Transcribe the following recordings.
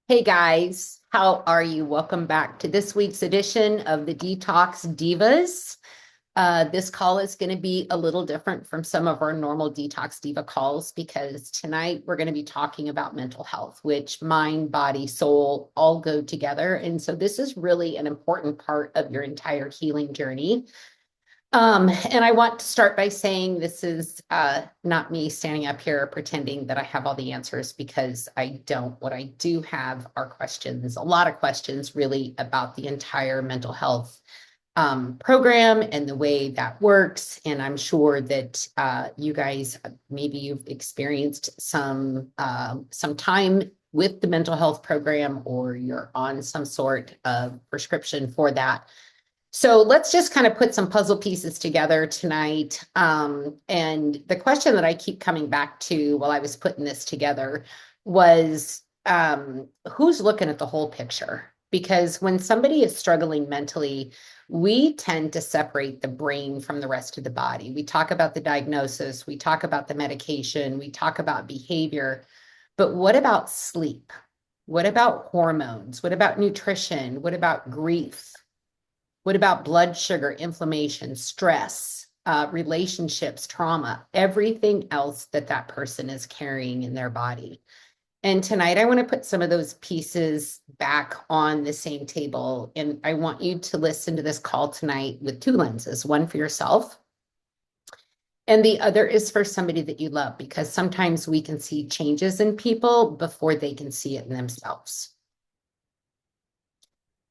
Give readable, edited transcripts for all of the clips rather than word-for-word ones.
Hey guys, how are you? Welcome back to this week's edition of the Detox Divas. This call is going to be a little different from some of our normal Detox Diva calls because tonight we're going to be talking about mental health, which mind, body, soul all go together. And so this is really an important part of your entire healing journey. And I want to start by saying this is not me standing up here pretending that I have all the answers because I don't. What I do have are questions, a lot of questions really about the entire mental health program and the way that works. And I'm sure that you guys, maybe you've experienced some time with the mental health program or you're on some sort of prescription for that. So let's just kind of put some puzzle pieces together tonight. And the question that I keep coming back to while I was putting this together was who's looking at the whole picture? Because when somebody is struggling mentally, we tend to separate the brain from the rest of the body. We talk about the diagnosis, we talk about the medication, we talk about behavior, but what about sleep? What about hormones? What about nutrition? What about grief? What about blood sugar, inflammation, stress, relationships, trauma, everything else that that person is carrying in their body? And tonight, I want to put some of those pieces back on the same table. And I want you to listen to this call tonight with two lenses, one for yourself, and the other is for somebody that you love, because sometimes we can see changes in people before they can see it in themselves.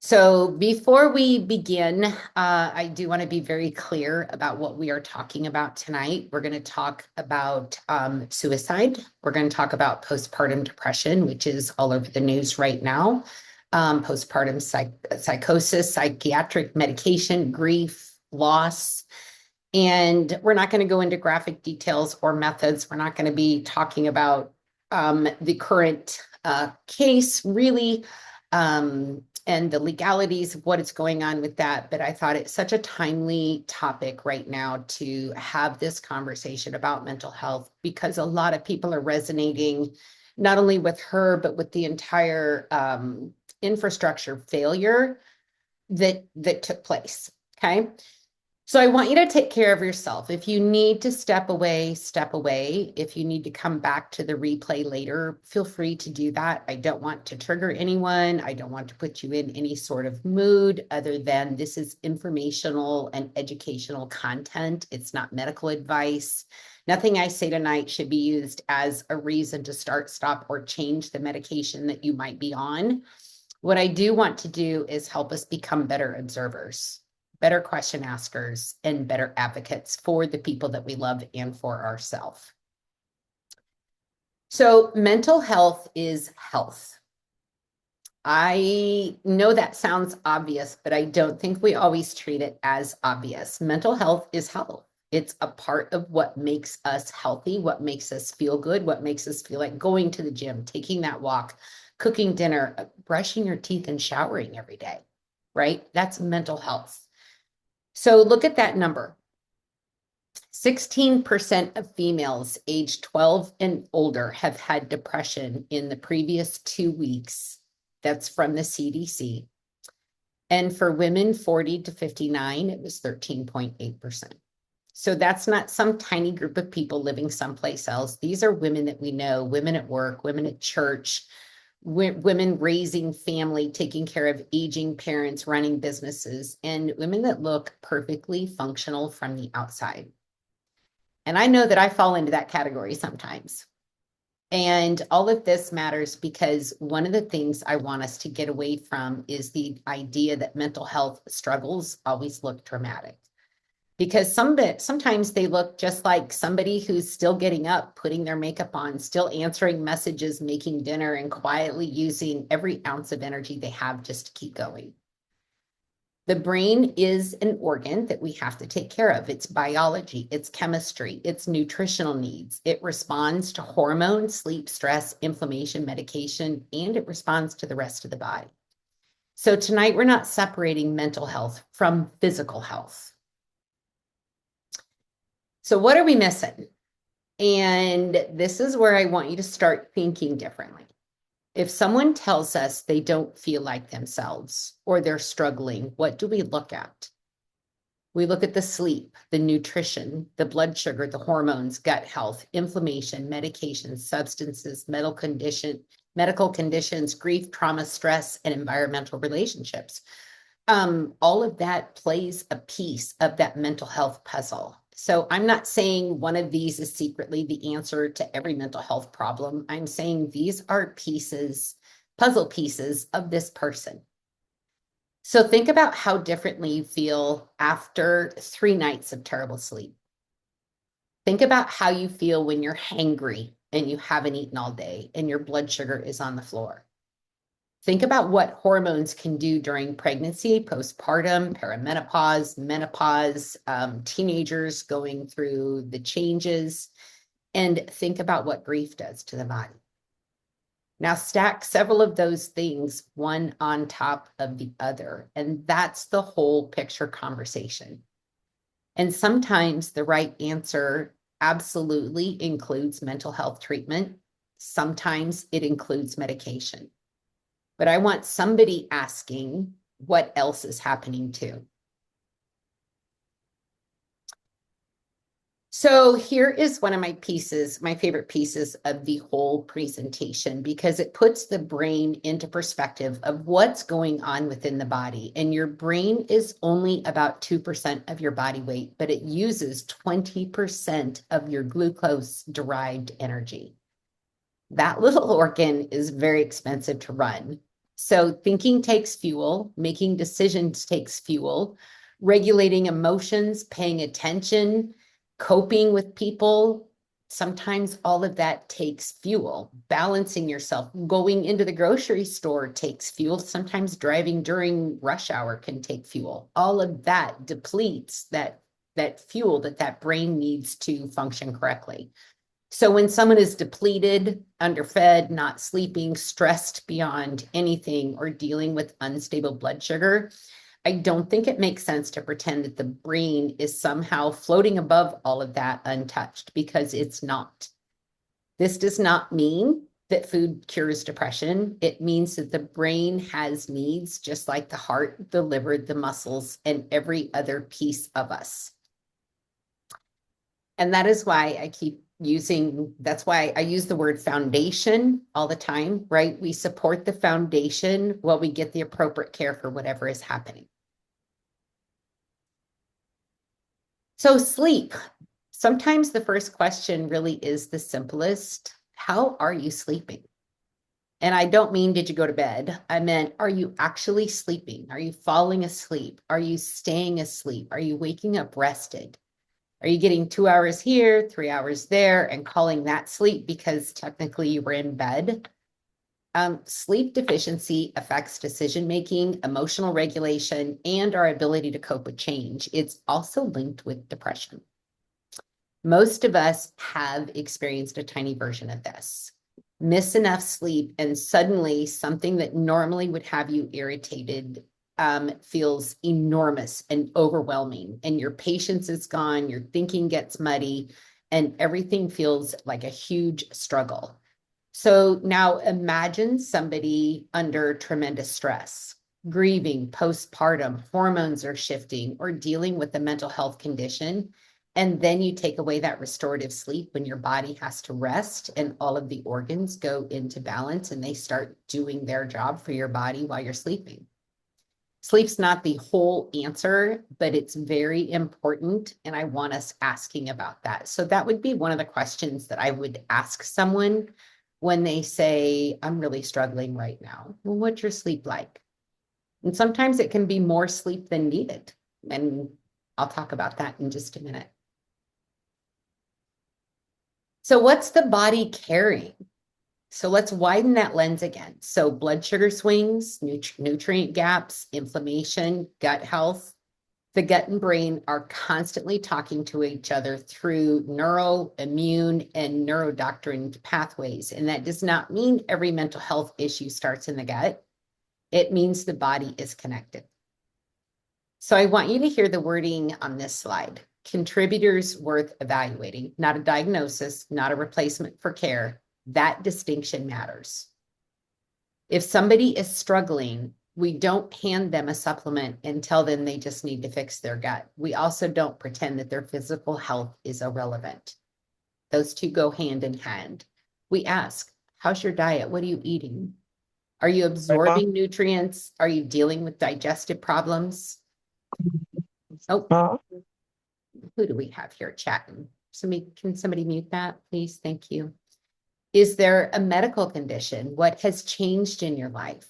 So before we begin, I do want to be very clear about what we are talking about tonight. We're going to talk about suicide. We're going to talk about postpartum depression, which is all over the news right now. Postpartum psychosis, psychiatric medication, grief, loss. And we're not going to go into graphic details or methods. We're not going to be talking about the current case, really. And the legalities of what is going on with that. But I thought it's such a timely topic right now to have this conversation about mental health because a lot of people are resonating not only with her, but with the entire infrastructure failure that took place. Okay. So I want you to take care of yourself. If you need to step away, step away. If you need to come back to the replay later, feel free to do that. I don't want to trigger anyone. I don't want to put you in any sort of mood other than this is informational and educational content. It's not medical advice. Nothing I say tonight should be used as a reason to start, stop, or change the medication that you might be on. What I do want to do is help us become better observers, better question askers, and better advocates for the people that we love and for ourselves. So mental health is health. I know that sounds obvious, but I don't think we always treat it as obvious. Mental health is health. It's a part of what makes us healthy, what makes us feel good, what makes us feel like going to the gym, taking that walk, cooking dinner, brushing your teeth, and showering every day, right? That's mental health. So look at that number. 16% of females aged 12 and older have had depression in the previous 2 weeks. That's from the CDC. And for women 40 to 59, it was 13.8%. So that's not some tiny group of people living someplace else. These are women that we know, women at work, women at church, women raising family, taking care of aging parents, running businesses, and women that look perfectly functional from the outside. And I know that I fall into that category sometimes. And all of this matters because one of the things I want us to get away from is the idea that mental health struggles always look dramatic. Because sometimes they look just like somebody who's still getting up, putting their makeup on, still answering messages, making dinner, and quietly using every ounce of energy they have just to keep going. The brain is an organ that we have to take care of. It's biology, it's chemistry, it's nutritional needs. It responds to hormones, sleep, stress, inflammation, medication, and it responds to the rest of the body. So tonight, we're not separating mental health from physical health. So what are we missing? And this is where I want you to start thinking differently. If someone tells us they don't feel like themselves or they're struggling, what do we look at? We look at the sleep, the nutrition, the blood sugar, the hormones, gut health, inflammation, medications, substances, medical conditions, grief, trauma, stress, and environmental relationships. All of that plays a piece of that mental health puzzle. So I'm not saying one of these is secretly the answer to every mental health problem. I'm saying these are pieces, puzzle pieces of this person. So think about how differently you feel after 3 nights of terrible sleep. Think about how you feel when you're hangry and you haven't eaten all day and your blood sugar is on the floor. Think about what hormones can do during pregnancy, postpartum, perimenopause, menopause, teenagers going through the changes, and think about what grief does to the body. Now stack several of those things one on top of the other, and that's the whole picture conversation. And sometimes the right answer absolutely includes mental health treatment. Sometimes it includes medication. But I want somebody asking what else is happening too. So here is one of my pieces, my favorite pieces of the whole presentation, because it puts the brain into perspective of what's going on within the body. And your brain is only about 2% of your body weight, but it uses 20% of your glucose-derived energy. That little organ is very expensive to run. So thinking takes fuel, making decisions takes fuel, regulating emotions, paying attention, coping with people. Sometimes all of that takes fuel. Balancing yourself, going into the grocery store takes fuel. Sometimes driving during rush hour can take fuel. All of that depletes that fuel that brain needs to function correctly. So when someone is depleted, underfed, not sleeping, stressed beyond anything, or dealing with unstable blood sugar, I don't think it makes sense to pretend that the brain is somehow floating above all of that untouched, because it's not. This does not mean that food cures depression. It means that the brain has needs just like the heart, the liver, the muscles, and every other piece of us. And that is why that's why I use the word foundation all the time, right? We support the foundation while we get the appropriate care for whatever is happening. So sleep. Sometimes the first question really is the simplest. How are you sleeping? And I don't mean, did you go to bed? I meant, are you actually sleeping? Are you falling asleep? Are you staying asleep? Are you waking up rested? Are you getting 2 hours here, 3 hours there, and calling that sleep because technically you were in bed? Sleep deficiency affects decision-making, emotional regulation, and our ability to cope with change. It's also linked with depression. Most of us have experienced a tiny version of this. Miss enough sleep, and suddenly something that normally would have you irritated feels enormous and overwhelming, and your patience is gone, your thinking gets muddy, and everything feels like a huge struggle. So now imagine somebody under tremendous stress, grieving, postpartum, hormones are shifting, or dealing with a mental health condition. And then you take away that restorative sleep when your body has to rest and all of the organs go into balance and they start doing their job for your body while you're sleeping. Sleep's not the whole answer, but it's very important. And I want us asking about that. So that would be one of the questions that I would ask someone when they say, I'm really struggling right now. Well, what's your sleep like? And sometimes it can be more sleep than needed. And I'll talk about that in just a minute. So what's the body carrying? So let's widen that lens again. So blood sugar swings, nutrient gaps, inflammation, gut health. The gut and brain are constantly talking to each other through neural, immune, and neuroendocrine pathways. And that does not mean every mental health issue starts in the gut. It means the body is connected. So I want you to hear the wording on this slide. Contributors worth evaluating, not a diagnosis, not a replacement for care. That distinction matters. If somebody is struggling, we don't hand them a supplement and tell them they just need to fix their gut. We also don't pretend that their physical health is irrelevant. Those two go hand in hand. We ask, how's your diet? What are you eating? Are you absorbing nutrients? Are you dealing with digestive problems? Oh, who do we have here chatting? Can somebody mute that, please? Thank you. Is there a medical condition? What has changed in your life?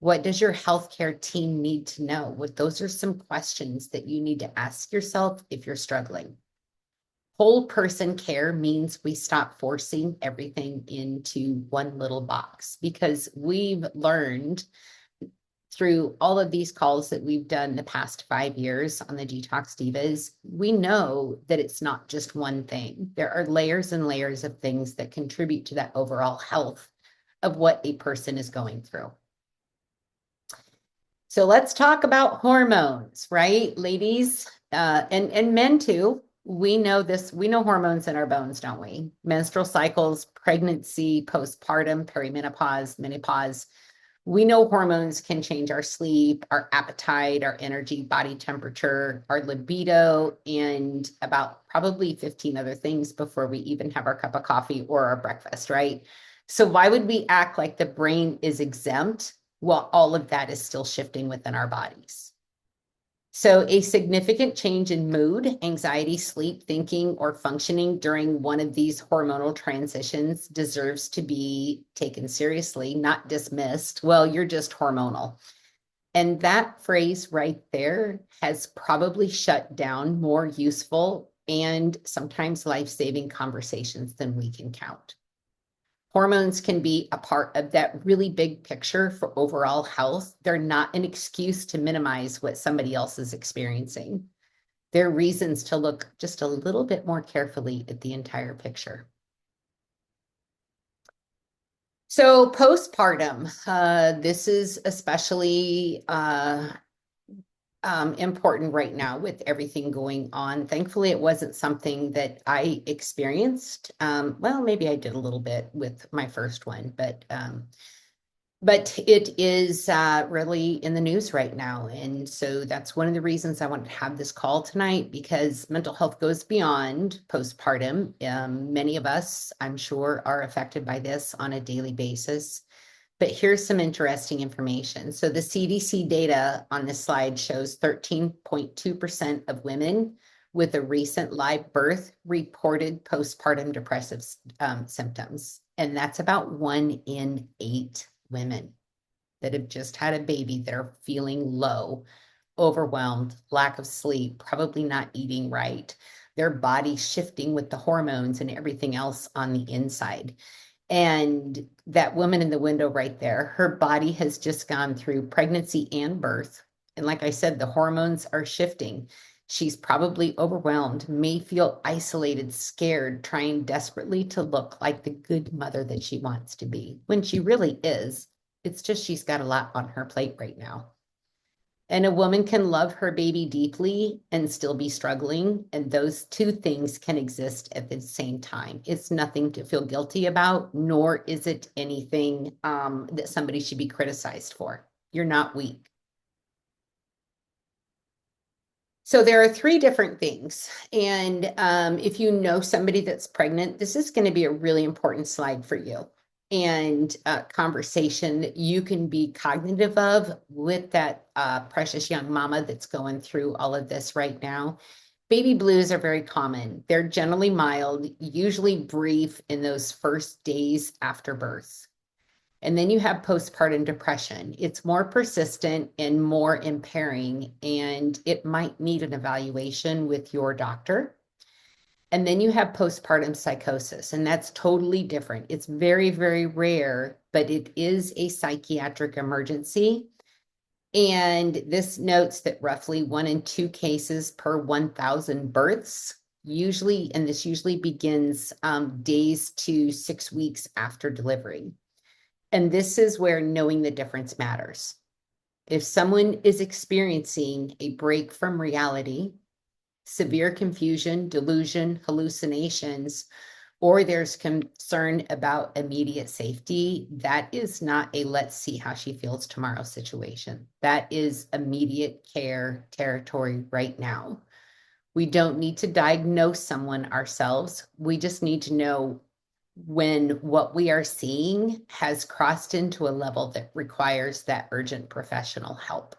What does your healthcare team need to know? Those are some questions that you need to ask yourself if you're struggling. Whole person care means we stop forcing everything into one little box, because we've learned through all of these calls that we've done the past 5 years on the Detox Divas, we know that it's not just one thing. There are layers and layers of things that contribute to that overall health of what a person is going through. So let's talk about hormones, right, ladies, and men too. We know this, we know hormones in our bones, don't we? Menstrual cycles, pregnancy, postpartum, perimenopause, menopause. We know hormones can change our sleep, our appetite, our energy, body temperature, our libido, and about probably 15 other things before we even have our cup of coffee or our breakfast, right? So why would we act like the brain is exempt while all of that is still shifting within our bodies? So a significant change in mood, anxiety, sleep, thinking, or functioning during one of these hormonal transitions deserves to be taken seriously, not dismissed. Well, you're just hormonal. And that phrase right there has probably shut down more useful and sometimes life-saving conversations than we can count. Hormones can be a part of that really big picture for overall health. They're not an excuse to minimize what somebody else is experiencing. They're reasons to look just a little bit more carefully at the entire picture. So postpartum, this is especially important right now with everything going on. Thankfully, it wasn't something that I experienced. Well, maybe I did a little bit with my first one, but it is really in the news right now. And so that's one of the reasons I wanted to have this call tonight, because mental health goes beyond postpartum. Many of us, I'm sure, are affected by this on a daily basis. But here's some interesting information. So the CDC data on this slide shows 13.2% of women with a recent live birth reported postpartum depressive symptoms. And that's about 1 in 8 women that have just had a baby that are feeling low, overwhelmed, lack of sleep, probably not eating right, their body shifting with the hormones and everything else on the inside. And that woman in the window right there, her body has just gone through pregnancy and birth. And like I said, the hormones are shifting. She's probably overwhelmed, may feel isolated, scared, trying desperately to look like the good mother that she wants to be, when she really is. It's just she's got a lot on her plate right now. And a woman can love her baby deeply and still be struggling. And those two things can exist at the same time. It's nothing to feel guilty about, nor is it anything that somebody should be criticized for. You're not weak. So there are 3 different things. And if you know somebody that's pregnant, this is going to be a really important slide for you, and conversation that you can be cognitive of with that precious young mama that's going through all of this right now. Baby blues are very common. They're generally mild, usually brief in those first days after birth. And then you have postpartum depression. It's more persistent and more impairing, and it might need an evaluation with your doctor. And then you have postpartum psychosis, and that's totally different. It's very, very rare, but it is a psychiatric emergency. And this notes that roughly 1 in 2 cases per 1,000 births, usually, and this usually begins days to 6 weeks after delivery. And this is where knowing the difference matters. If someone is experiencing a break from reality, severe confusion, delusion, hallucinations, or there's concern about immediate safety, that is not a let's see how she feels tomorrow situation. That is immediate care territory right now. We don't need to diagnose someone ourselves. We just need to know when what we are seeing has crossed into a level that requires that urgent professional help.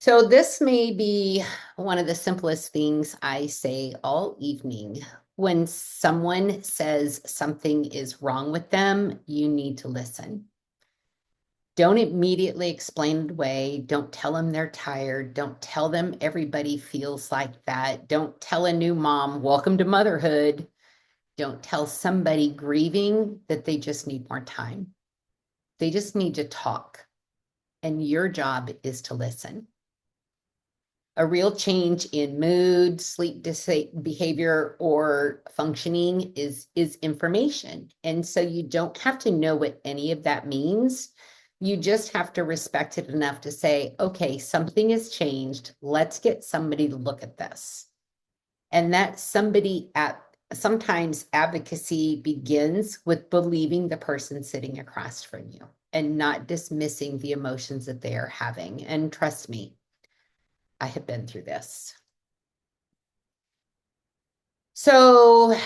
So this may be one of the simplest things I say all evening. When someone says something is wrong with them, you need to listen. Don't immediately explain it away. Don't tell them they're tired. Don't tell them everybody feels like that. Don't tell a new mom, welcome to motherhood. Don't tell somebody grieving that they just need more time. They just need to talk. And your job is to listen. A real change in mood, sleep behavior, or functioning is information. And so you don't have to know what any of that means. You just have to respect it enough to say, okay, something has changed. Let's get somebody to look at this. And that sometimes advocacy begins with believing the person sitting across from you and not dismissing the emotions that they are having. And trust me, I have been through this. So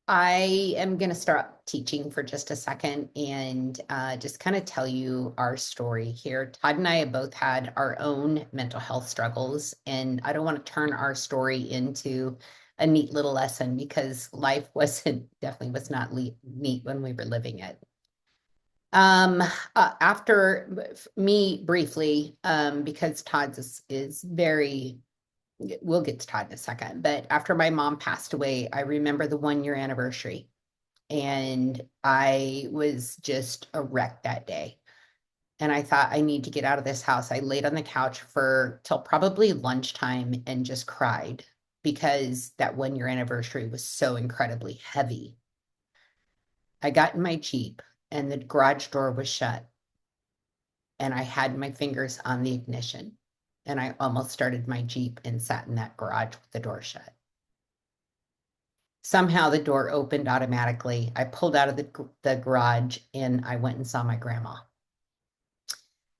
I am going to start teaching for just a second and just kind of tell you our story here. Todd and I have both had our own mental health struggles, and I don't want to turn our story into a neat little lesson because life definitely was not neat when we were living it. After me briefly, because Todd's is very, we'll get to Todd in a second, but after my mom passed away, I remember the 1 year anniversary, and I was just a wreck that day. And I thought, I need to get out of this house. I laid on the couch till probably lunchtime and just cried because that 1 year anniversary was so incredibly heavy. I got in my Jeep and the garage door was shut, and I had my fingers on the ignition, and I almost started my Jeep and sat in that garage with the door shut. Somehow the door opened automatically. I pulled out of the garage and I went and saw my grandma.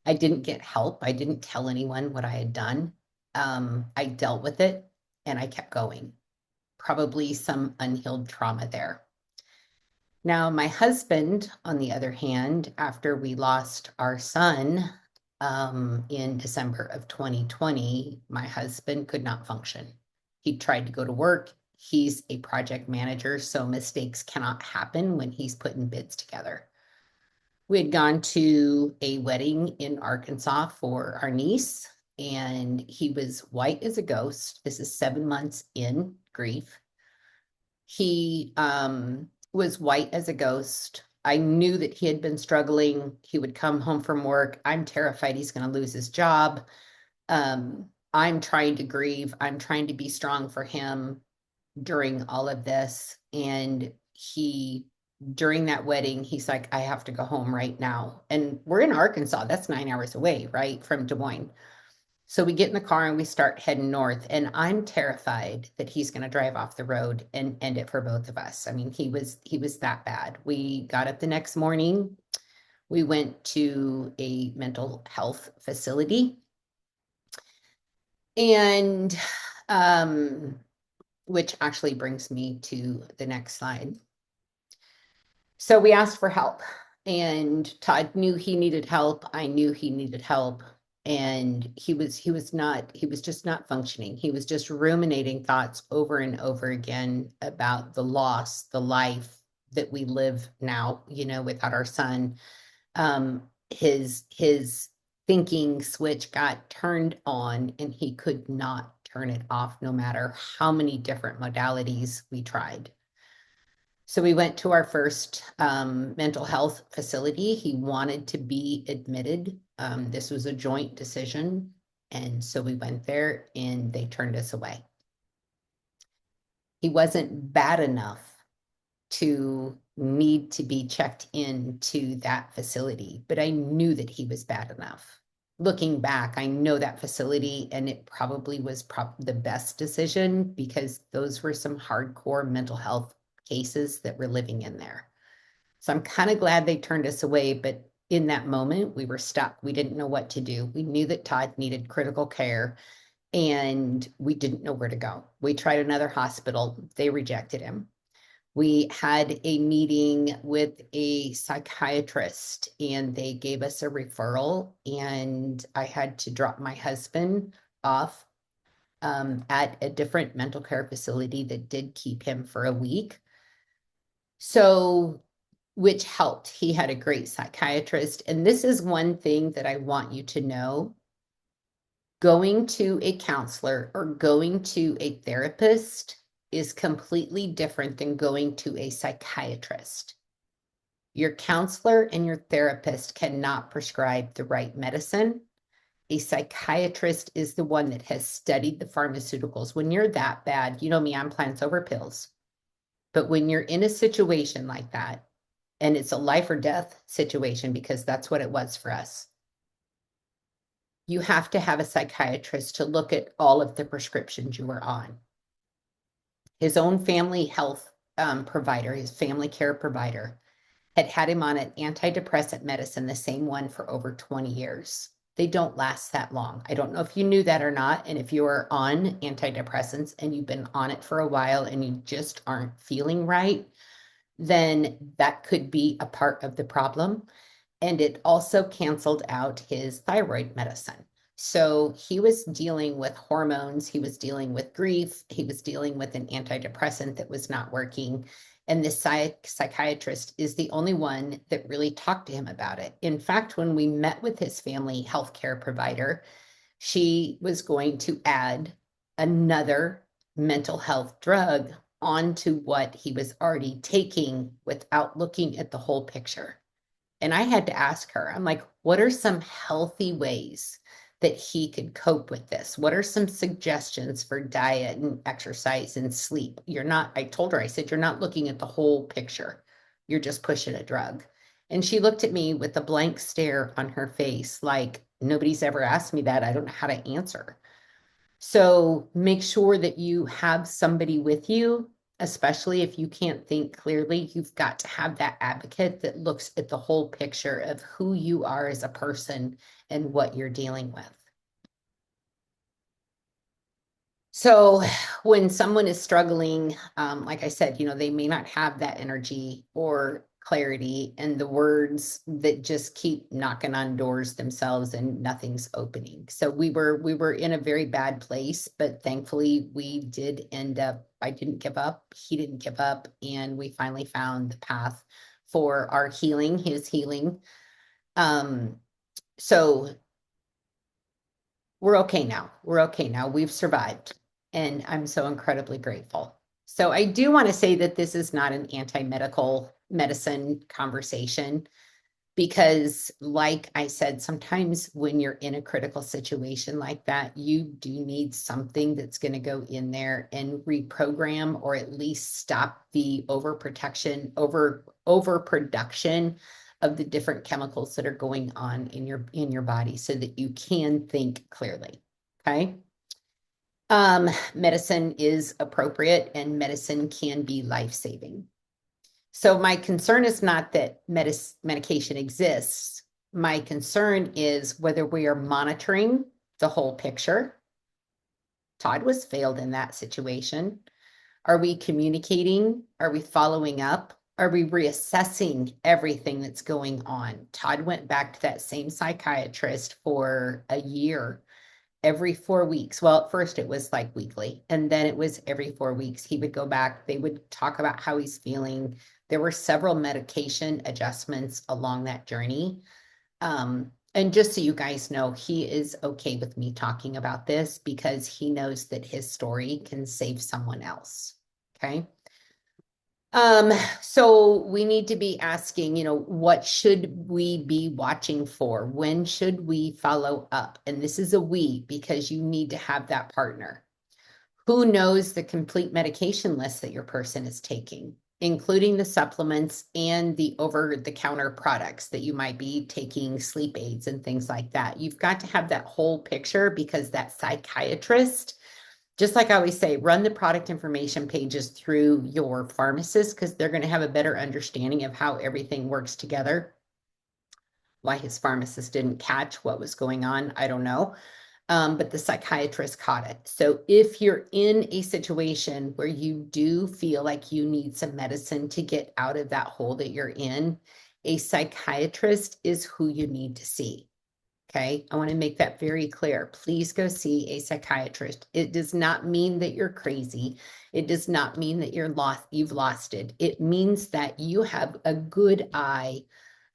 I didn't get help. I didn't tell anyone what I had done. I dealt with it and I kept going. Probably some unhealed trauma there. Now, my husband, on the other hand, after we lost our son in December of 2020, my husband could not function. He tried to go to work. He's a project manager, so mistakes cannot happen when he's putting bids together. We had gone to a wedding in Arkansas for our niece, and he was white as a ghost. This is 7 months in grief. He was white as a ghost. I knew that he had been struggling. He would come home from work. I'm terrified he's going to lose his job. I'm trying to grieve. I'm trying to be strong for him during all of this. And during that wedding, he's like, I have to go home right now. And we're in Arkansas. That's 9 hours away, right, from Des Moines. So we get in the car and we start heading north, and I'm terrified that he's going to drive off the road and end it for both of us. I mean, he was that bad. We got up the next morning. We went to a mental health facility, and which actually brings me to the next slide. So we asked for help, and Todd knew he needed help. I knew he needed help. And he was just not functioning. He was just ruminating thoughts over and over again about the loss, the life that we live now, without our son. His thinking switch got turned on, and he could not turn it off, no matter how many different modalities we tried. So we went to our first mental health facility. He wanted to be admitted. This was a joint decision. And so we went there and they turned us away. He wasn't bad enough to need to be checked into that facility, but I knew that he was bad enough. looking back, I know that facility, and it probably was the best decision because those were some hardcore mental health cases that were living in there. So I'm kind of glad they turned us away, but in that moment, we were stuck. We didn't know what to do. We knew that Todd needed critical care, and we didn't know where to go. We tried another hospital. They rejected him. We had a meeting with a psychiatrist and they gave us a referral, and I had to drop my husband off at a different mental care facility that did keep him for a week. So, which helped. He had a great psychiatrist. And this is one thing that I want you to know. Going to a counselor or going to a therapist is completely different than going to a psychiatrist. Your counselor and your therapist cannot prescribe the right medicine. A psychiatrist is the one that has studied the pharmaceuticals. When you're that bad, you know me, I'm plants over pills. But when you're in a situation like that, and it's a life or death situation, because that's what it was for us, you have to have a psychiatrist to look at all of the prescriptions you were on. His own family health provider, his family care provider, had him on an antidepressant medicine, the same one for over 20 years. They don't last that long. I don't know if you knew that or not. And if you are on antidepressants and you've been on it for a while and you just aren't feeling right, then that could be a part of the problem. And it also canceled out his thyroid medicine. So he was dealing with hormones, he was dealing with grief, he was dealing with an antidepressant that was not working. And the psychiatrist is the only one that really talked to him about it. In fact, when we met with his family healthcare provider, she was going to add another mental health drug onto what he was already taking without looking at the whole picture. And I had to ask her, I'm like, what are some healthy ways that he could cope with this? What are some suggestions for diet and exercise and sleep? I told her, I said, you're not looking at the whole picture. You're just pushing a drug. And she looked at me with a blank stare on her face, like, nobody's ever asked me that. I don't know how to answer. So make sure that you have somebody with you, especially if you can't think clearly. You've got to have that advocate that looks at the whole picture of who you are as a person and what you're dealing with. So when someone is struggling, like I said, they may not have that energy or clarity and the words that just keep knocking on doors themselves and nothing's opening. So we were in a very bad place, but thankfully we did end up, I didn't give up, he didn't give up, and we finally found the path for our healing, his healing. So we're okay now. We're okay now. We've survived. And I'm so incredibly grateful. So I do want to say that this is not an anti-medical medicine conversation because, like I said, sometimes when you're in a critical situation like that, you do need something that's going to go in there and reprogram or at least stop the overproduction of the different chemicals that are going on in your body so that you can think clearly. Okay. Medicine is appropriate and medicine can be life-saving. So my concern is not that medication exists. My concern is whether we are monitoring the whole picture. Todd was failed in that situation. Are we communicating? Are we following up? Are we reassessing everything that's going on? Todd went back to that same psychiatrist for a year, every 4 weeks. Well, at first it was like weekly, and then it was every 4 weeks. He would go back. They would talk about how he's feeling. There were several medication adjustments along that journey. And just so you guys know, he is okay with me talking about this because he knows that his story can save someone else. Okay. So we need to be asking, what should we be watching for? When should we follow up? And this is a we, because you need to have that partner. Who knows the complete medication list that your person is taking? including the supplements and the over-the-counter products that you might be taking, sleep aids and things like that. You've got to have that whole picture, because that psychiatrist, just like I always say, run the product information pages through your pharmacist, because they're going to have a better understanding of how everything works together. Why his pharmacist didn't catch what was going on, I don't know. But the psychiatrist caught it. So if you're in a situation where you do feel like you need some medicine to get out of that hole that you're in, a psychiatrist is who you need to see. Okay, I want to make that very clear. Please go see a psychiatrist. It does not mean that you're crazy. It does not mean that you've lost it. It means that you have a good eye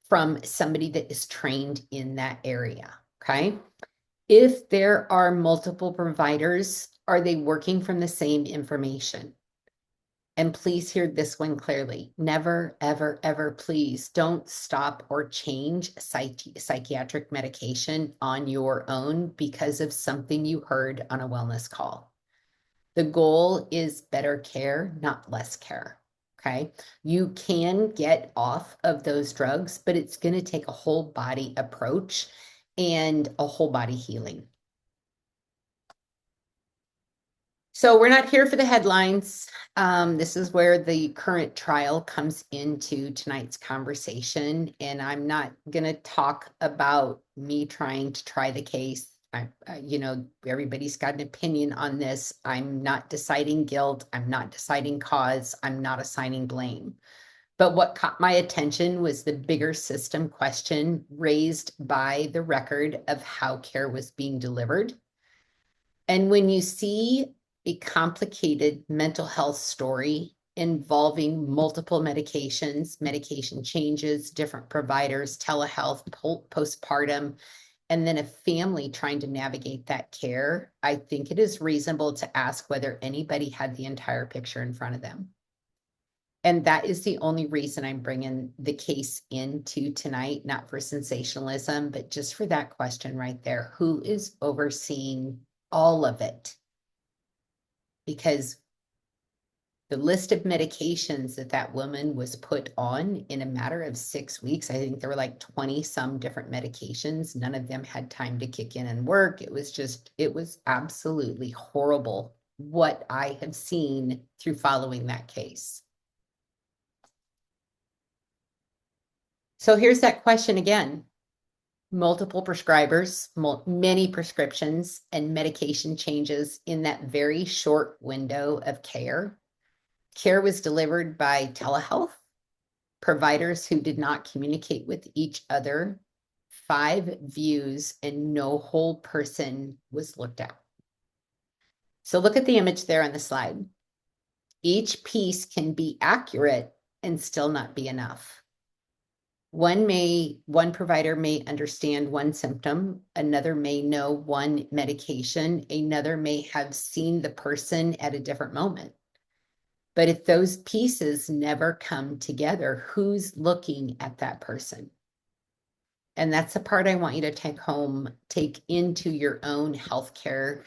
from somebody that is trained in that area. Okay. If there are multiple providers, are they working from the same information? And please hear this one clearly. Never, ever, ever, please don't stop or change psychiatric medication on your own because of something you heard on a wellness call. The goal is better care, not less care. Okay. You can get off of those drugs, but it's going to take a whole body approach and a whole body healing. So we're not here for the headlines. This is where the current trial comes into tonight's conversation. And I'm not going to talk about me trying to try the case. Everybody's got an opinion on this. I'm not deciding guilt. I'm not deciding cause. I'm not assigning blame. But what caught my attention was the bigger system question raised by the record of how care was being delivered. And when you see a complicated mental health story involving multiple medications, medication changes, different providers, telehealth, postpartum, and then a family trying to navigate that care, I think it is reasonable to ask whether anybody had the entire picture in front of them. And that is the only reason I'm bringing the case into tonight, not for sensationalism, but just for that question right there. Who is overseeing all of it? Because the list of medications that woman was put on in a matter of 6 weeks, I think there were like 20 some different medications. None of them had time to kick in and work. It was absolutely horrible what I have seen through following that case. So here's that question again. Multiple prescribers, many prescriptions and medication changes in that very short window of care. Care was delivered by telehealth, providers who did not communicate with each other, 5 views, and no whole person was looked at. So look at the image there on the slide. Each piece can be accurate and still not be enough. One provider may understand one symptom, another may know one medication, another may have seen the person at a different moment. But if those pieces never come together, who's looking at that person? And that's the part I want you to take home, take into your own healthcare,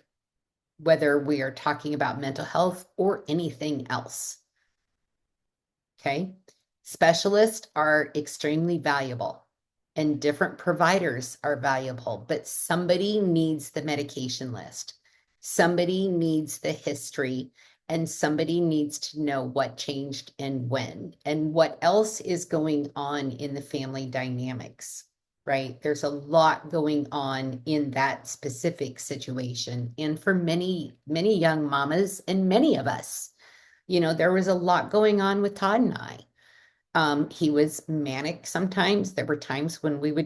whether we are talking about mental health or anything else. Okay. Specialists are extremely valuable and different providers are valuable, but somebody needs the medication list. Somebody needs the history, and somebody needs to know what changed and when, and what else is going on in the family dynamics, right? There's a lot going on in that specific situation. And for many, many young mamas and many of us, there was a lot going on with Todd and I. He was manic sometimes. There were times when he would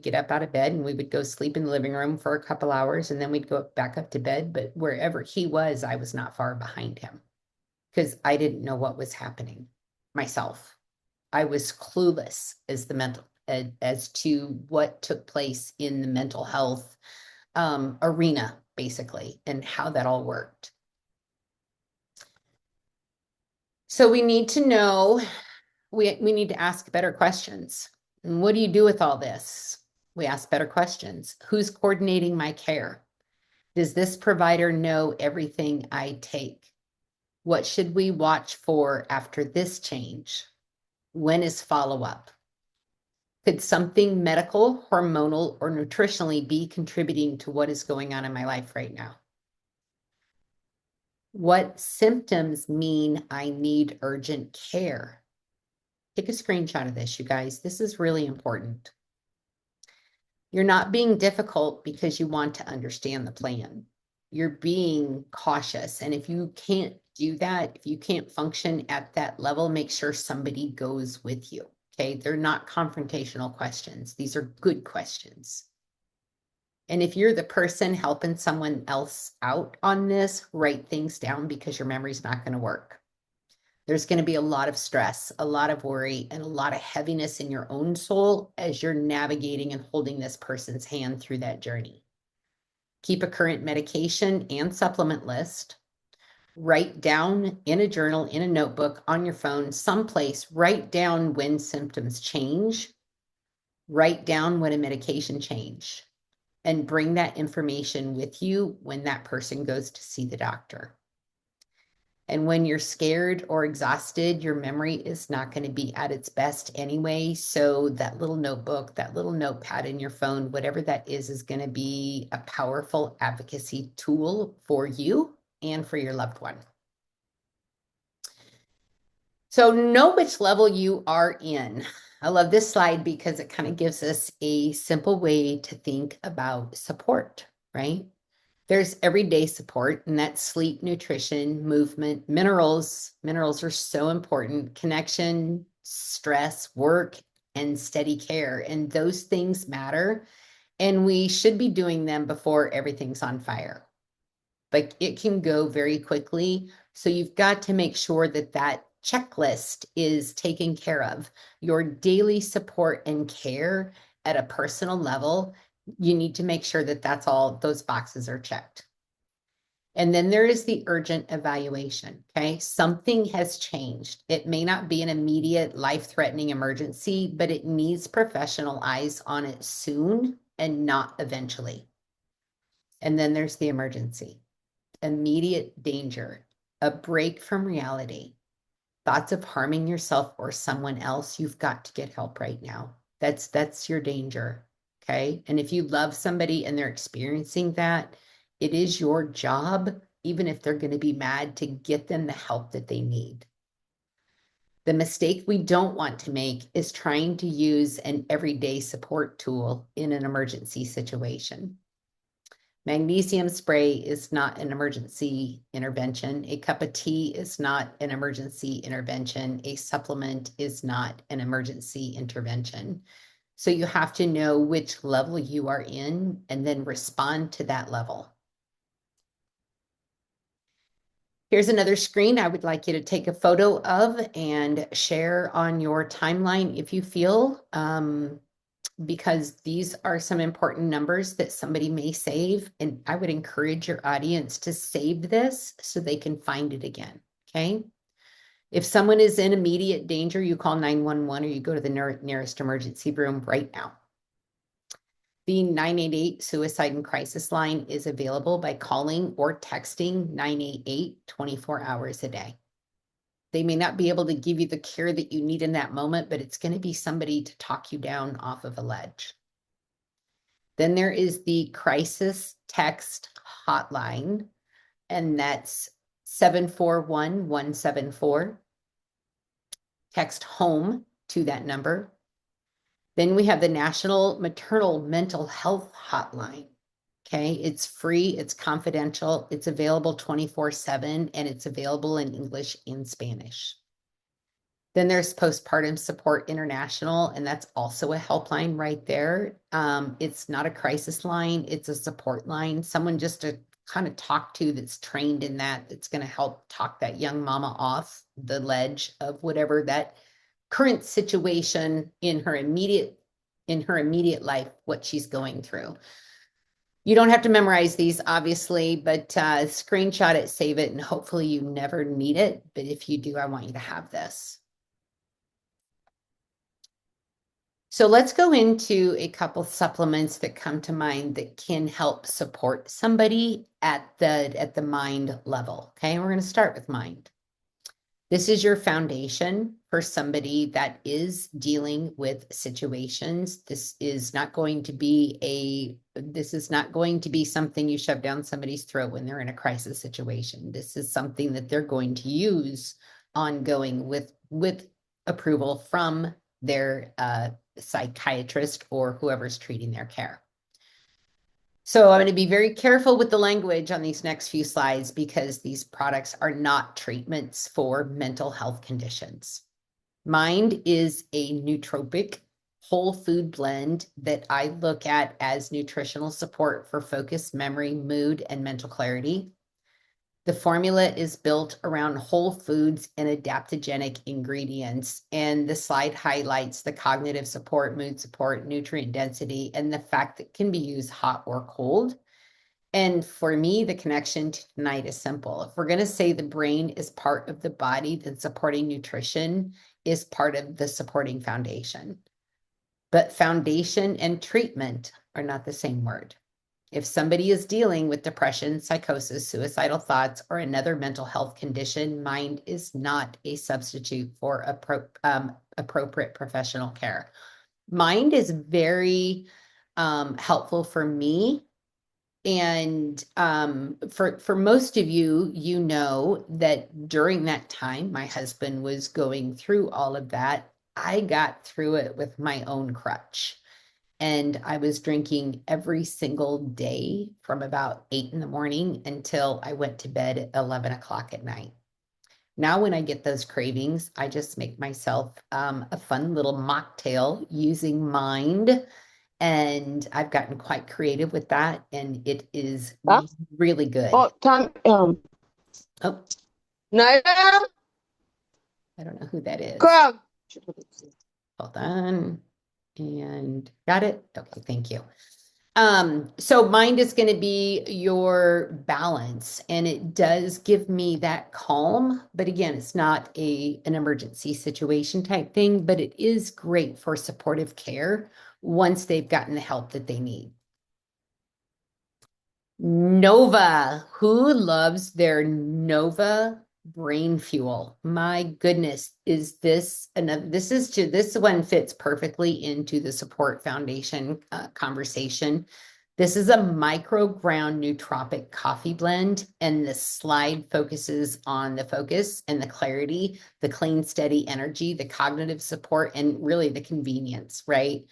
get up out of bed and we would go sleep in the living room for a couple hours and then we'd go back up to bed. But wherever he was, I was not far behind him because I didn't know what was happening myself. I was clueless as to what took place in the mental health arena, basically, and how that all worked. So we need to know. We need to ask better questions. And what do you do with all this? We ask better questions. Who's coordinating my care? Does this provider know everything I take? What should we watch for after this change? When is follow-up? Could something medical, hormonal, or nutritionally be contributing to what is going on in my life right now? What symptoms mean I need urgent care? Take a screenshot of this, you guys. This is really important. You're not being difficult because you want to understand the plan. You're being cautious. And if you can't do that, if you can't function at that level, make sure somebody goes with you. Okay. They're not confrontational questions. These are good questions. And if you're the person helping someone else out on this, write things down because your memory's not going to work. There's going to be a lot of stress, a lot of worry, and a lot of heaviness in your own soul as you're navigating and holding this person's hand through that journey. Keep a current medication and supplement list. Write down in a journal, in a notebook, on your phone, someplace, write down when symptoms change. Write down when a medication change, and bring that information with you when that person goes to see the doctor. And when you're scared or exhausted, your memory is not going to be at its best anyway. So that little notebook, that little notepad in your phone, whatever that is going to be a powerful advocacy tool for you and for your loved one. So know which level you are in. I love this slide because it kind of gives us a simple way to think about support, right? There's everyday support, and that's sleep, nutrition, movement, minerals. Minerals are so important. Connection, stress, work, and steady care. And those things matter. And we should be doing them before everything's on fire. But it can go very quickly. So you've got to make sure that that checklist is taken care of. Your daily support and care at a personal level, you need to make sure that that's all, those boxes are checked. And then there is the urgent evaluation. Okay. Something has changed. It may not be an immediate life-threatening emergency, but it needs professional eyes on it soon and not eventually. And then there's the emergency, immediate danger, a break from reality, thoughts of harming yourself or someone else. You've got to get help right now. That's your danger. Okay. And if you love somebody and they're experiencing that, it is your job, even if they're going to be mad, to get them the help that they need. The mistake we don't want to make is trying to use an everyday support tool in an emergency situation. Magnesium spray is not an emergency intervention. A cup of tea is not an emergency intervention. A supplement is not an emergency intervention. So you have to know which level you are in and then respond to that level. Here's another screen I would like you to take a photo of and share on your timeline if you feel, because these are some important numbers that somebody may save. And I would encourage your audience to save this so they can find it again. Okay. If someone is in immediate danger, you call 911 or you go to the nearest emergency room right now. The 988 suicide and crisis line is available by calling or texting 988 24 hours a day. They may not be able to give you the care that you need in that moment, but it's going to be somebody to talk you down off of a ledge. Then there is the crisis text hotline, and that's 741-174. Text home to that number. Then we have the National Maternal Mental Health Hotline. Okay, it's free, it's confidential, it's available 24/7, and it's available in English and Spanish. Then there's Postpartum Support International, and that's also a helpline right there. It's not a crisis line, it's a support line, someone just to kind of talk to that's trained in that, that's going to help talk that young mama off the ledge of whatever that current situation in her immediate life, what she's going through. You don't have to memorize these, obviously, but screenshot it, save it, and hopefully you never need it. But if you do, I want you to have this. So let's go into a couple supplements that come to mind that can help support somebody at the mind level. Okay, we're going to start with mind. This is your foundation for somebody that is dealing with situations. This is not going to be something you shove down somebody's throat when they're in a crisis situation. This is something that they're going to use ongoing with approval from their psychiatrist or whoever's treating their care. So I'm going to be very careful with the language on these next few slides because these products are not treatments for mental health conditions. Mind is a nootropic whole food blend that I look at as nutritional support for focus, memory, mood, and mental clarity. The formula is built around whole foods and adaptogenic ingredients, and the slide highlights the cognitive support, mood support, nutrient density, and the fact that it can be used hot or cold. And for me, the connection to tonight is simple. If we're going to say the brain is part of the body, then supporting nutrition is part of the supporting foundation. But foundation and treatment are not the same word. If somebody is dealing with depression, psychosis, suicidal thoughts, or another mental health condition, mind is not a substitute for appropriate professional care. Mind is very helpful for me. And for most of you, you know that during that time, my husband was going through all of that. I got through it with my own crutch. And I was drinking every single day from about 8 in the morning until I went to bed at 11 o'clock at night. Now, when I get those cravings, I just make myself a fun little mocktail using Mind. And I've gotten quite creative with that. And it is really good. Oh, time. Oh, No. I don't know who that is. Grab. Hold on. And got it. Okay, thank you. So Mind is going to be your balance, and it does give me that calm, but again, it's not an emergency situation type thing, but it is great for supportive care once they've gotten the help that they need. Nova, who loves their Nova brain fuel? My goodness, is this another? This one fits perfectly into the support foundation conversation. This is a micro ground nootropic coffee blend, and the slide focuses on the focus and the clarity, the clean, steady energy, the cognitive support, and really the convenience, right?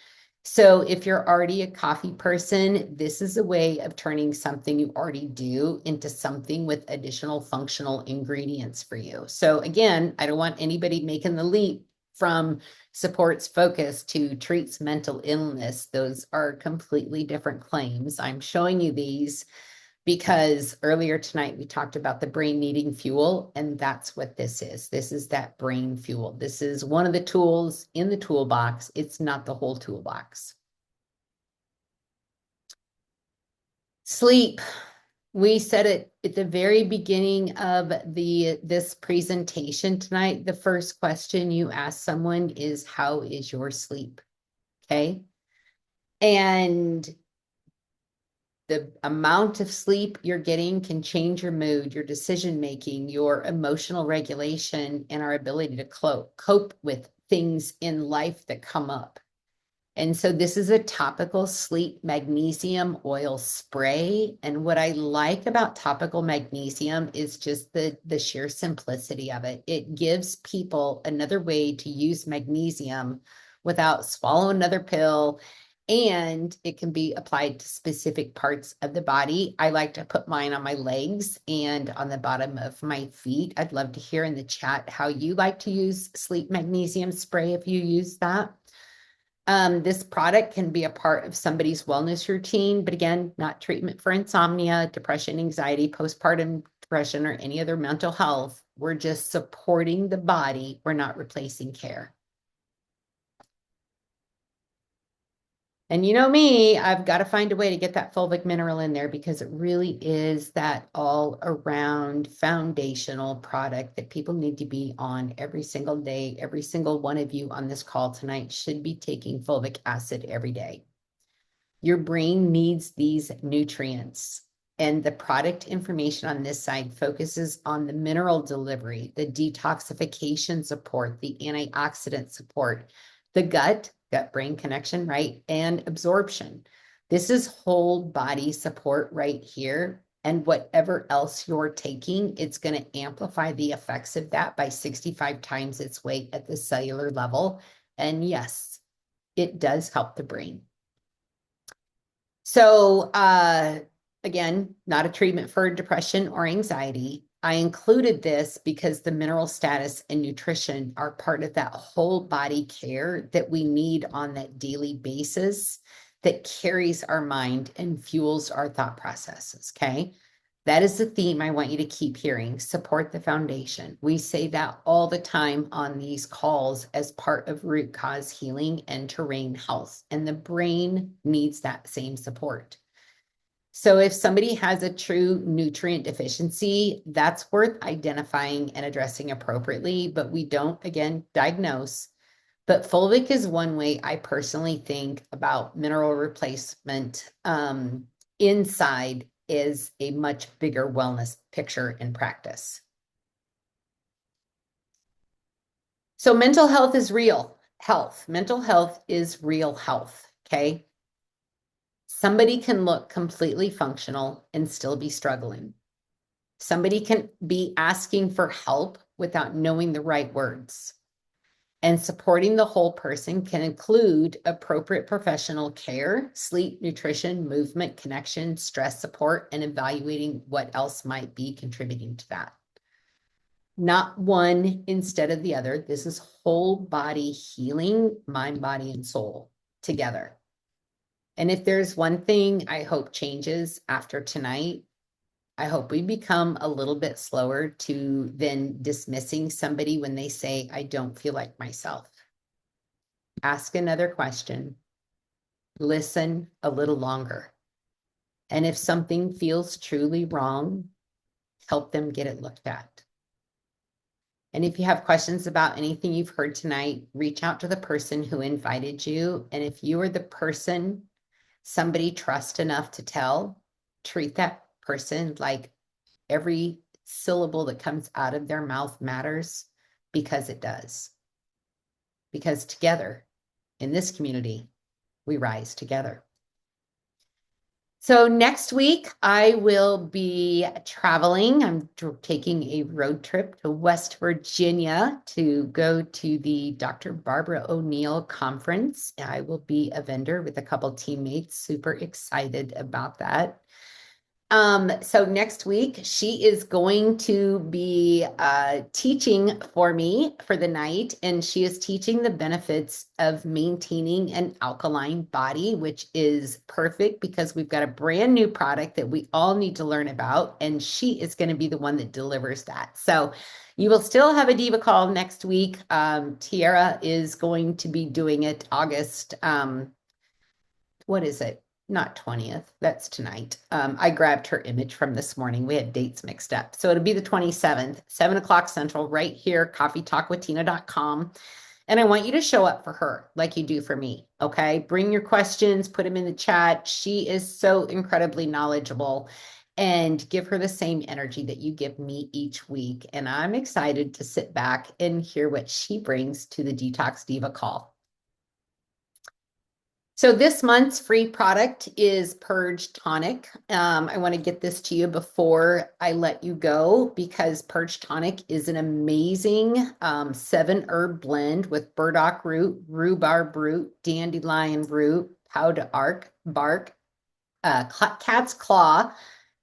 So if you're already a coffee person, this is a way of turning something you already do into something with additional functional ingredients for you. So again, I don't want anybody making the leap from supports focus to treats mental illness. Those are completely different claims. I'm showing you these because earlier tonight we talked about the brain needing fuel, and that's what this is. This is that brain fuel. This is one of the tools in the toolbox. It's not the whole toolbox. Sleep. We said it at the very beginning of this presentation tonight. The first question you ask someone is, how is your sleep? Okay. And the amount of sleep you're getting can change your mood, your decision making, your emotional regulation, and our ability to cope with things in life that come up. And so this is a topical sleep magnesium oil spray. And what I like about topical magnesium is just the sheer simplicity of it. It gives people another way to use magnesium without swallowing another pill, and it can be applied to specific parts of the body. I like to put mine on my legs and on the bottom of my feet. I'd love to hear in the chat how you like to use sleep magnesium spray if you use that. This product can be a part of somebody's wellness routine, but again, not treatment for insomnia, depression, anxiety, postpartum depression, or any other mental health. We're just supporting the body. We're not replacing care. And you know me, I've got to find a way to get that fulvic mineral in there because it really is that all around foundational product that people need to be on every single day. Every single one of you on this call tonight should be taking fulvic acid every day. Your brain needs these nutrients. And the product information on this side focuses on the mineral delivery, the detoxification support, the antioxidant support, the gut-brain connection, right? And absorption. This is whole body support right here. And whatever else you're taking, it's going to amplify the effects of that by 65 times its weight at the cellular level. And yes, it does help the brain. So again, not a treatment for depression or anxiety. I included this because the mineral status and nutrition are part of that whole body care that we need on that daily basis that carries our mind and fuels our thought processes, okay? That is the theme I want you to keep hearing. Support the foundation. We say that all the time on these calls as part of root cause healing and terrain health. And the brain needs that same support. So if somebody has a true nutrient deficiency, that's worth identifying and addressing appropriately, but we don't, again, diagnose. But fulvic is one way I personally think about mineral replacement inside is a much bigger wellness picture in practice. So mental health is real health. Mental health is real health, okay? Somebody can look completely functional and still be struggling. Somebody can be asking for help without knowing the right words. And supporting the whole person can include appropriate professional care, sleep, nutrition, movement, connection, stress support, and evaluating what else might be contributing to that. Not one instead of the other. This is whole body healing, mind, body, and soul together. And if there's one thing I hope changes after tonight, I hope we become a little bit slower to then dismissing somebody when they say, I don't feel like myself. Ask another question. Listen a little longer. And if something feels truly wrong, help them get it looked at. And if you have questions about anything you've heard tonight, reach out to the person who invited you. And if you are the person somebody trusts enough to tell, treat that person like every syllable that comes out of their mouth matters, because it does. Because together, in this community, we rise together. So next week, I will be traveling. I'm taking a road trip to West Virginia to go to the Dr. Barbara O'Neill conference. I will be a vendor with a couple teammates. Super excited about that. So next week, she is going to be teaching for me for the night, and she is teaching the benefits of maintaining an alkaline body, which is perfect because we've got a brand new product that we all need to learn about, and she is going to be the one that delivers that. So you will still have a Diva call next week. Tiara is going to be doing it August, what is it? Not 20th. That's tonight. I grabbed her image from this morning. We had dates mixed up. So it'll be the 27th, 7 o'clock Central, right here, coffeetalkwithtina.com. And I want you to show up for her like you do for me. Okay. Bring your questions, put them in the chat. She is so incredibly knowledgeable, and give her the same energy that you give me each week. And I'm excited to sit back and hear what she brings to the Detox Diva call. So this month's free product is Purge Tonic. I want to get this to you before I let you go, because Purge Tonic is an amazing 7-herb blend with burdock root, rhubarb root, dandelion root, powder bark, cat's claw,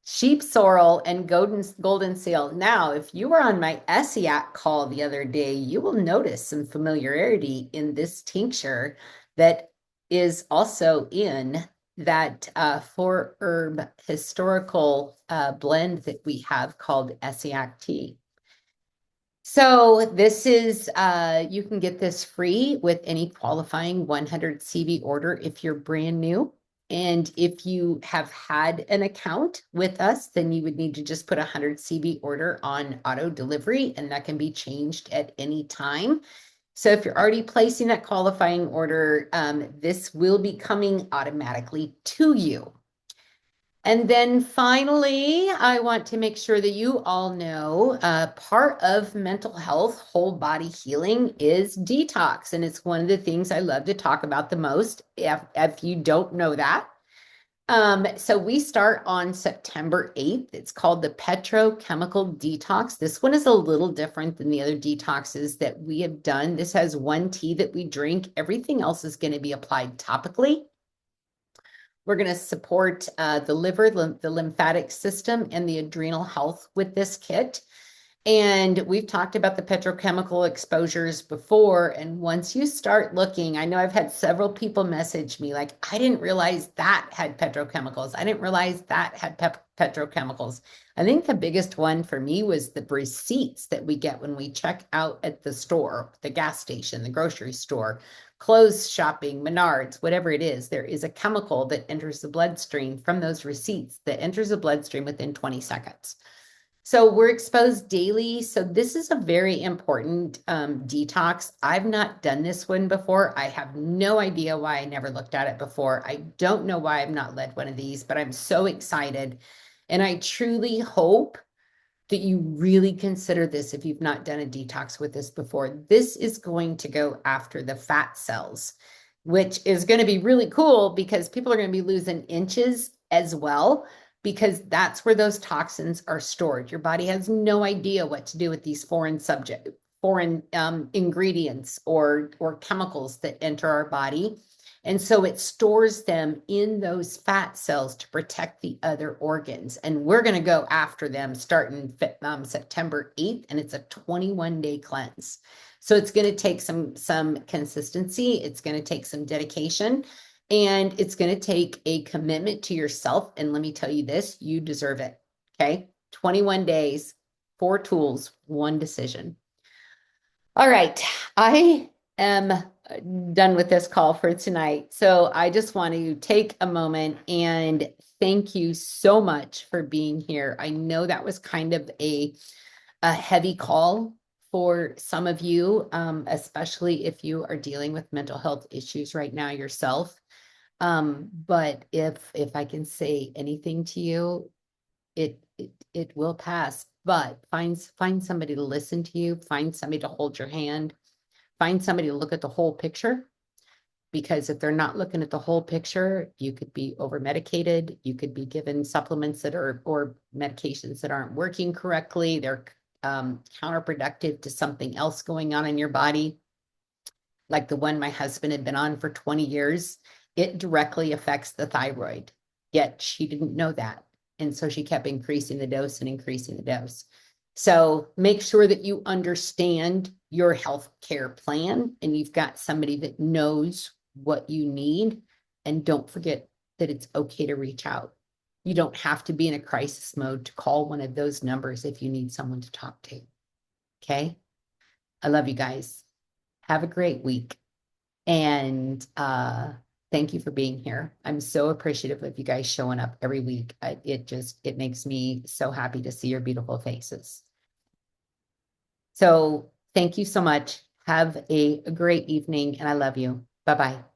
sheep sorrel, and golden seal. Now, if you were on my ESSIAC call the other day, you will notice some familiarity in this tincture that is also in that 4-herb historical blend that we have called ESSIAC tea. So this is, you can get this free with any qualifying 100 CV order if you're brand new. And if you have had an account with us, then you would need to just put a 100 CV order on auto delivery, and that can be changed at any time. So if you're already placing that qualifying order, this will be coming automatically to you. And then finally, I want to make sure that you all know part of mental health, whole body healing is detox. And it's one of the things I love to talk about the most, if you don't know that. So we start on September 8th. It's called the petrochemical detox. This one is a little different than the other detoxes that we have done. This has one tea that we drink. Everything else is going to be applied topically. We're going to support the liver, the lymphatic system, and the adrenal health with this kit. And we've talked about the petrochemical exposures before. And once you start looking, I know I've had several people message me like, I didn't realize that had petrochemicals. I didn't realize that had petrochemicals. I think the biggest one for me was the receipts that we get when we check out at the store, the gas station, the grocery store, clothes shopping, Menards, whatever it is. There is a chemical that enters the bloodstream from those receipts that enters the bloodstream within 20 seconds. So we're exposed daily. So this is a very important detox. I've not done this one before. I have no idea why I never looked at it before. I don't know why I've not led one of these, but I'm so excited. And I truly hope that you really consider this if you've not done a detox with this before. This is going to go after the fat cells, which is going to be really cool because people are going to be losing inches as well, because that's where those toxins are stored. Your body has no idea what to do with these foreign ingredients or chemicals that enter our body. And so it stores them in those fat cells to protect the other organs. And we're going to go after them starting September 8th, and it's a 21-day cleanse. So it's going to take some consistency. It's going to take some dedication. And it's going to take a commitment to yourself. And let me tell you this, you deserve it. Okay. 21 days, 4 tools, 1 decision. All right. I am done with this call for tonight. So I just want to take a moment and thank you so much for being here. I know that was kind of a heavy call for some of you, especially if you are dealing with mental health issues right now yourself. But if I can say anything to you, it will pass. But find somebody to listen to you, find somebody to hold your hand, find somebody to look at the whole picture. Because if they're not looking at the whole picture, you could be over medicated, you could be given supplements that are or medications that aren't working correctly, they're counterproductive to something else going on in your body. Like the one my husband had been on for 20 years. It directly affects the thyroid, yet she didn't know that. And so she kept increasing the dose and increasing the dose. So make sure that you understand your health care plan and you've got somebody that knows what you need. And don't forget that it's okay to reach out. You don't have to be in a crisis mode to call one of those numbers if you need someone to talk to. Okay. I love you guys. Have a great week. And thank you for being here. I'm so appreciative of you guys showing up every week. It makes me so happy to see your beautiful faces. So thank you so much. Have a great evening, and I love you. Bye-bye.